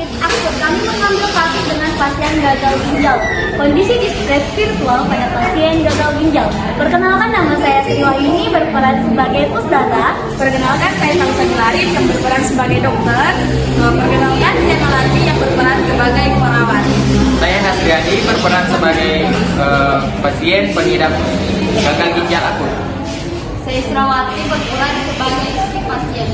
sakit akut, kami mengambil kasus dengan pasien gagal ginjal. Kondisi distres virtual pada pasien gagal ginjal. Perkenalkan, nama saya Sri Wahyuni, berperan sebagai Ustazah. Perkenalkan, saya Salsa Gilarin yang berperan sebagai dokter. Perkenalkan, saya Melati yang berperan sebagai perawat. Saya Hasriadi berperan sebagai pasien pengidap gagal ginjal akut. Saya Israwati berperan sebagai istri pasien.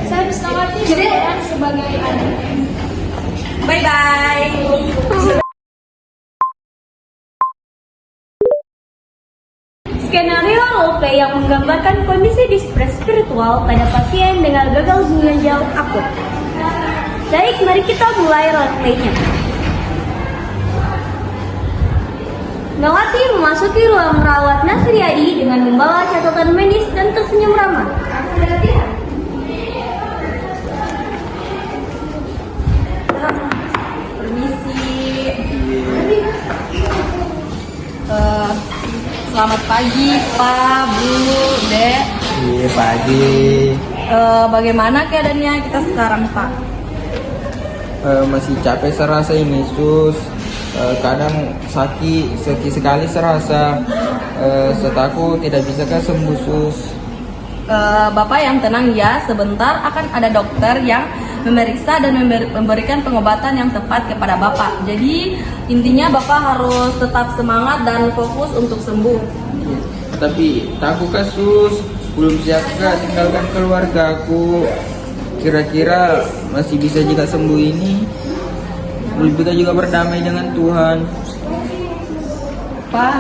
Saya Wisnawati berperan sebagai adik. Bye-bye. Skenario roleplay yang menggambarkan kondisi distres spiritual pada pasien dengan gagal ginjal akut. Baik, mari kita mulai roleplaynya. Melati memasuki ruang rawat Nasriadi dengan membawa catatan medis dan tersenyum ramah. Permisi. Selamat pagi, Pak, Bu, Dek. Iya, pagi. Bagaimana keadaannya kita sekarang, Pak? Masih capek serasa ini, Sus. Kadang sakit sekali serasa. Setaku tidak bisa sembuh, Sus. Bapak yang tenang ya, sebentar akan ada dokter yang memeriksa dan memberikan pengobatan yang tepat kepada Bapak. Jadi intinya Bapak harus tetap semangat dan fokus untuk sembuh. Tapi takut Sus, belum siap tinggalkan keluargaku. Kira-kira masih bisa juga sembuh ini? Lebih kita juga berdamai dengan Tuhan. Pak,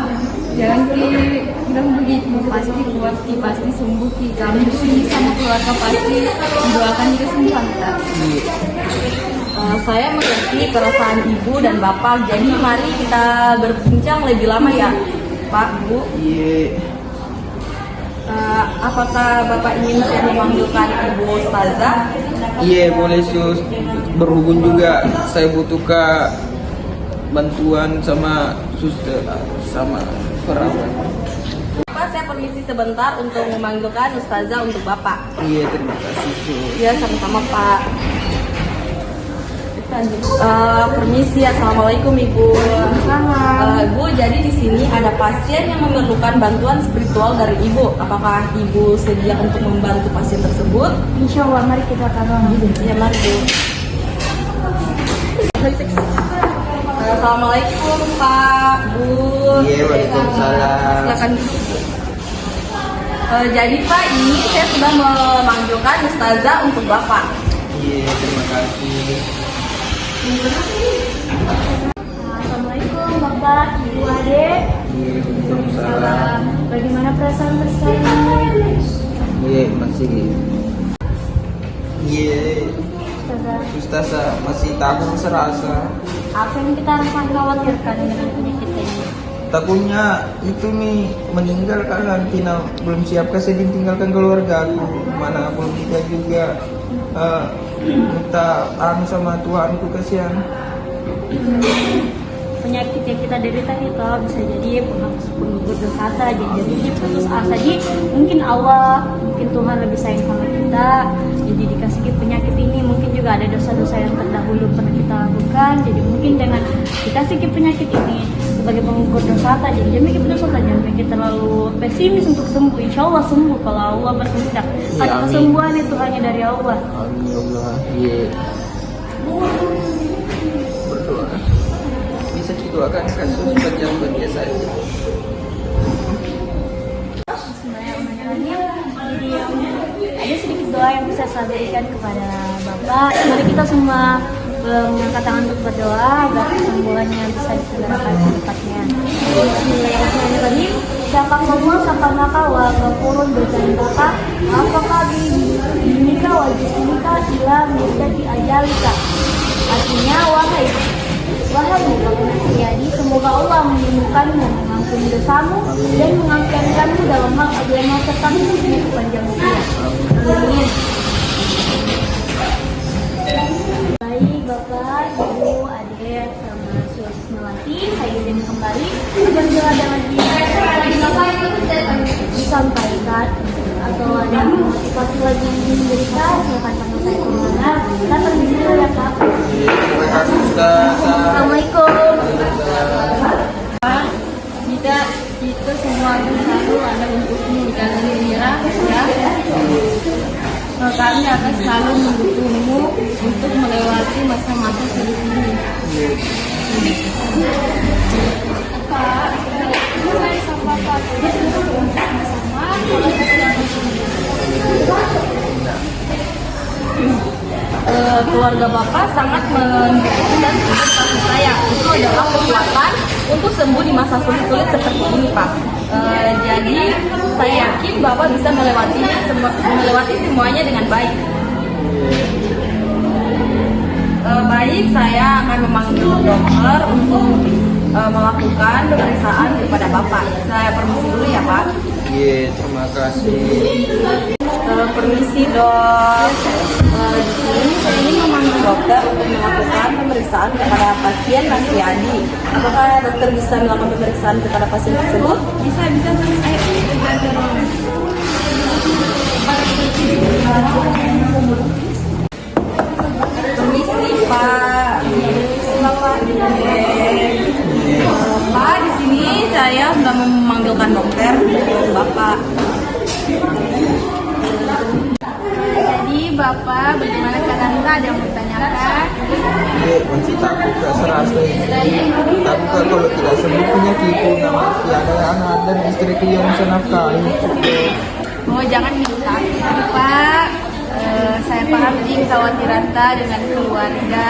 jangan bilang begitu, pasti kuat Ki, pasti sembuh Ki. Kami di sini sama keluarga pasti mendoakan kesembuhan kita. Saya mengerti perasaan Ibu dan Bapak, jadi mari kita berbincang lebih lama ya, Pak, Bu. Iya. Apakah Bapak ingin saya memanggilkan Ibu Ustazah? Iya, boleh Sus. Berhubung juga saya butuh bantuan sama suster sama perawat. Pak, saya permisi sebentar untuk memanggilkan Ustazah untuk Bapak. Iya, terima kasih Sus. Ya, sama-sama Pak. Permisi, assalamualaikum Ibu. Bu, jadi di sini ada pasien yang memerlukan bantuan spiritual dari Ibu. Apakah Ibu sedia untuk membantu pasien tersebut? Insya Allah, mari kita tolong. Ya, mari Bu. Assalamualaikum Pak, Bu. Iya, waalaikumsalam. Silakan. Jadi Pak, ini saya sudah memanggilkan Ustazah untuk Bapak. Iya, terima kasih. Assalamualaikum Bapak, Ibu, Adek. Iya, waalaikumsalam. Bagaimana perasaan sekarang? Iya, masih. Iya, Ustazah, Ustazah masih takut serasa. apa yang kita harus khawatirkan dengan penyakit ini? Takutnya itu nih meninggal karantina, belum siap sedih tinggalkan keluarga aku. Mana belum bisa juga minta sama Tuhanku kasihan. Penyakit yang kita derita itu bisa jadi penggugur dosa saja. Jadi putus asa. Jadi mungkin Allah, mungkin Tuhan lebih sayang sama kita. Jadi dikasih penyakit ini mungkin juga ada dosa-dosa yang terdahulu pernah kita lakukan. Jadi mungkin dengan dikasih penyakit ini sebagai penggugur dosa saja. Jadi jangan mikir dosa saja, jangan mikir terlalu pesimis untuk sembuh. Insya Allah sembuh kalau Allah berkehendak. Ada kesembuhan itu hanya dari Allah. Amin ya Allah. Iya. Berdoa. Bisa didoakan kasus bagian saja. Jadi ada sedikit doa yang bisa saya berikan kepada Bapak. Mari kita semua mengangkat tangan untuk berdoa agar kesembuhannya bisa disegerakan secepatnya. Bismillahirrahmanirrahim. Syafaqallah safanaka wa ghafurun dzambaka apakah binika wa jismika ila mudati ajalika. Artinya wahai Bapak Nasriadi, semoga Allah menyembuhkanmu, mengampuni dosamu dan mengampunkanmu dalam hal agama serta hidupnya sepanjang usia. Amin. Baik Bapak, Ibu, Adik, sama Sus Melati, saya izin kembali. Apabila ada lagi disampaikan atau ada motivasi lagi yang ingin diberikan, silakan panggil saya kemana. Kita pergi dulu ya Kak. kami akan selalu mendukungmu untuk melewati masa-masa sulit ini. Keluarga Bapak sangat mendukung dan support kasih saya. Itu adalah kekuatan untuk sembuh di masa sulit-sulit seperti ini, Pak. Jadi saya yakin Bapak bisa melewati semuanya dengan baik. Baik, saya akan memanggil dokter untuk melakukan pemeriksaan kepada Bapak. Saya permisi dulu ya, Pak. Iya, terima kasih. Permisi, Dok. Di sini saya ingin memanggil dokter untuk melakukan pemeriksaan kepada pasien Nastiadi. Apakah dokter bisa melakukan pemeriksaan kepada pasien tersebut? Bisa. Permisi, Pak. Bapak. Pak, di sini saya sudah memanggilkan dokter untuk Bapak. Jadi Bapak, bagaimana keadaan Anda? Ada yang mau ditanyakan? Iya, masih takut gak serasa ini. Takut kalau tidak sembuh penyakitnya masih ada anak dan istriku yang bisa nafkahi. Oh, jangan takut Pak. Saya paham sih kekhawatiran Anda dengan keluarga.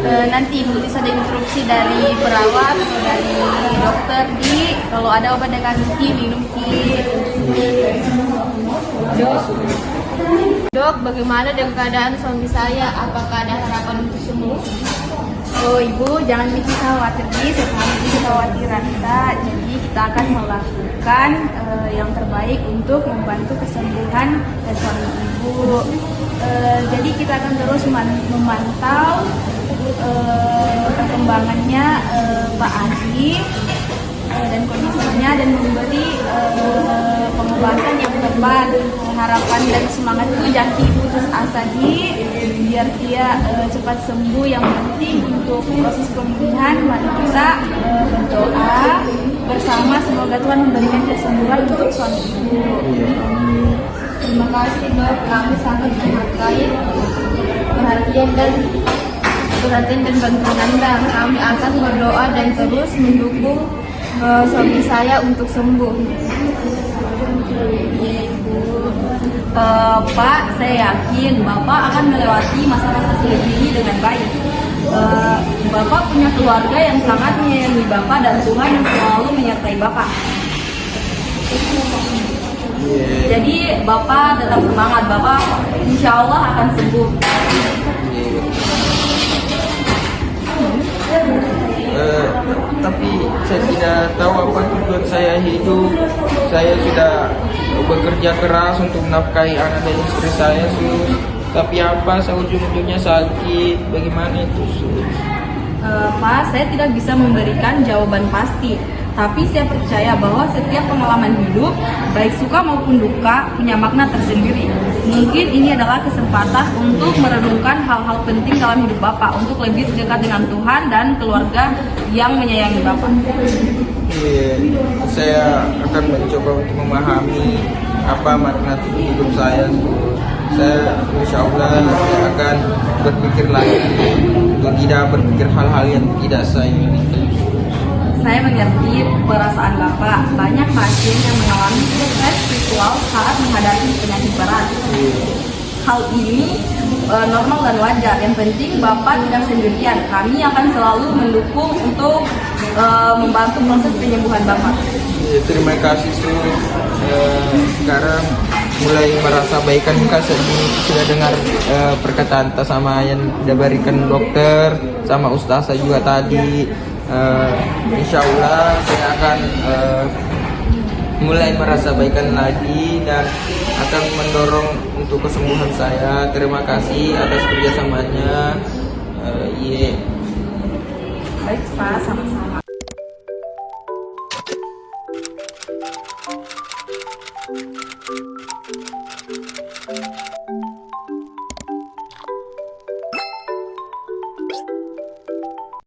Nanti Ibu bisa ada instruksi dari perawat atau dari dokter kalau ada obat yang kasih minum Dok, bagaimana dengan keadaan suami saya? Apakah ada harapan untuk sembuh? Oh Ibu, jangan bikin khawatir saya paham kekhawatiran Anda. Jadi kita akan melakukan yang terbaik untuk membantu kesembuhan dari suami Ibu. Jadi kita akan terus memantau perkembangannya Pak Adi dan kondisinya dan memberi pengobatan yang tepat. Harapan dan semangat itu jangan putus asa biar dia cepat sembuh. Yang penting untuk proses pemulihan mari kita berdoa bersama, semoga Tuhan memberikan kesembuhan untuk suami Ibu. Terima kasih Dok, kami sangat menghargai perhatian dan bantuan Anda. Kami akan berdoa dan terus mendukung suami saya untuk sembuh. Pak, saya yakin Bapak akan melewati masa-masa sulit ini dengan baik. Bapak punya keluarga yang sangat menyayangi Bapak dan Tuhan yang selalu menyertai Bapak. Jadi Bapak tetap semangat, Bapak insya Allah akan sembuh. Tapi saya tidak tahu apa tujuan saya hidup. Saya sudah bekerja keras untuk menafkahi anak dan istri saya, Sus. Tapi apa, ujung-ujungnya sakit. Bagaimana itu, Sus? Pak, saya tidak bisa memberikan jawaban pasti. Tapi saya percaya bahwa setiap pengalaman hidup, baik suka maupun duka, punya makna tersendiri. Mungkin ini adalah kesempatan untuk merenungkan hal-hal penting dalam hidup Bapak, untuk lebih dekat dengan Tuhan dan keluarga yang menyayangi Bapak. Iya, saya akan mencoba untuk memahami apa makna hidup saya. Saya insya Allah saya akan berpikir lagi untuk tidak berpikir hal-hal yang tidak saya inginkan. Saya mengerti perasaan Bapak. Banyak pasien yang mengalami stres spiritual saat menghadapi penyakit berat. Hal ini normal dan wajar. Yang penting Bapak tidak sendirian. Kami akan selalu mendukung untuk membantu proses penyembuhan Bapak. Terima kasih, Sus. Sekarang mulai merasa baikan muka sudah dengar perkataan sama yang diberikan dokter sama ustazah juga tadi. Insya Allah saya akan mulai merasa baikan lagi dan akan mendorong untuk kesembuhan saya. Terima kasih atas kerjasamanya. Baik Pak, sama-sama.